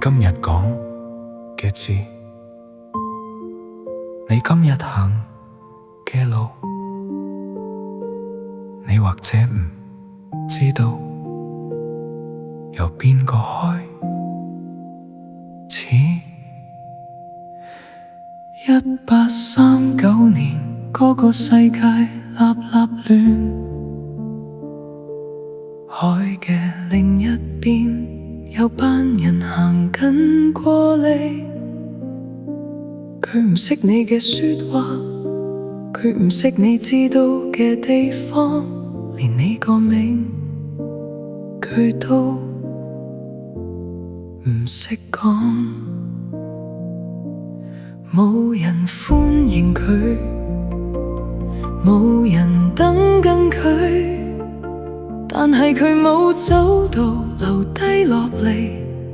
今日講嘅字，你今日行嘅路，你或者唔知道由邊個開始。1839年，嗰個世界立亂，海嘅另一邊有班人行緊過嚟。佢唔識你嘅說話，佢唔識你知道嘅地方，連你個名佢都唔識講。冇人歡迎佢，冇人等緊佢，但係佢冇走到，留低落嚟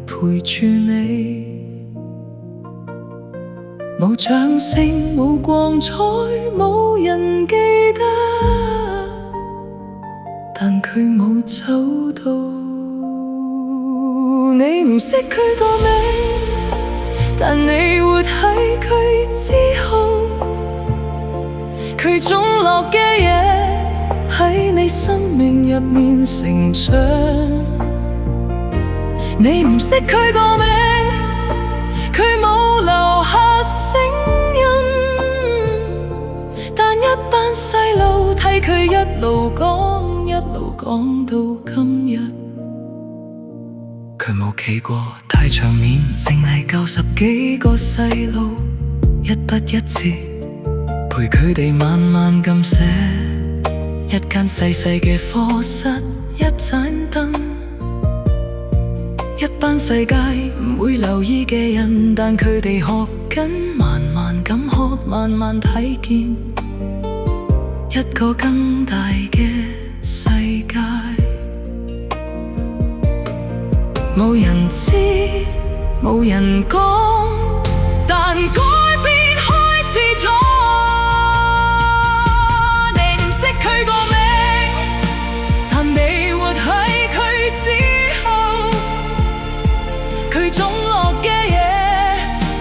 陪住你。冇掌聲，冇光彩，冇人記得，但佢冇走到。你唔識佢個名，但你活喺佢之後，佢種落嘅嘢喺你生命入面成長。你唔識佢個名，佢冇留下聲音，但一班細路睇佢一路講，一路講到今日。佢冇企過大場面，淨係教10幾個細路一筆一字，陪佢哋慢慢咁寫。一間細細嘅課室，一盞燈，一班世界唔會留意嘅人，但佢哋學緊，慢慢咁學，慢慢睇見一個更大嘅世界。冇人知，冇人講，但改變開始咗。你唔識佢個名，但你活喺佢之後，佢種落嘅嘢，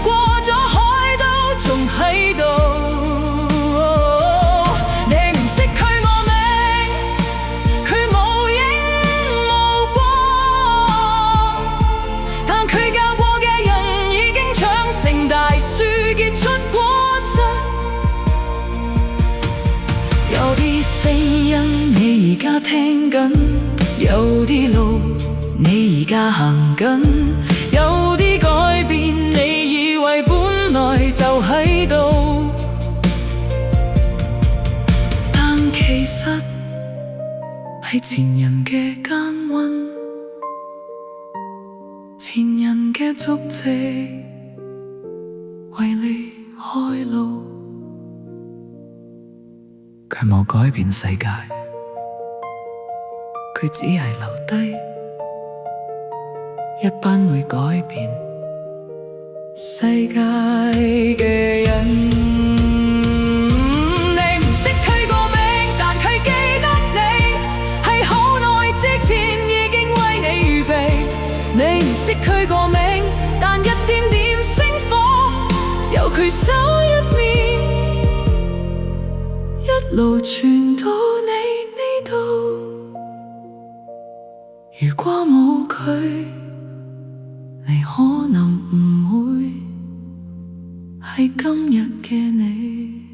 過咗海都仲喺度。你唔識佢個名，佢冇影冇光，但佢教過嘅人已經長成大樹，結出果實。有啲聲音你而家聽緊，有啲路你而家行緊，有啲改變你以為本來就喺度，但其實係前人嘅耕耘，前人嘅足跡為你開路。佢冇改變世界，佢只係留低一班會改變世界嘅人。你唔識佢個名，但佢記得你，係好耐之前已經為你預備。你唔識佢個名，但一點點星火由佢手入面一路傳到你呢度。如果冇佢，你可能唔會係今日嘅你。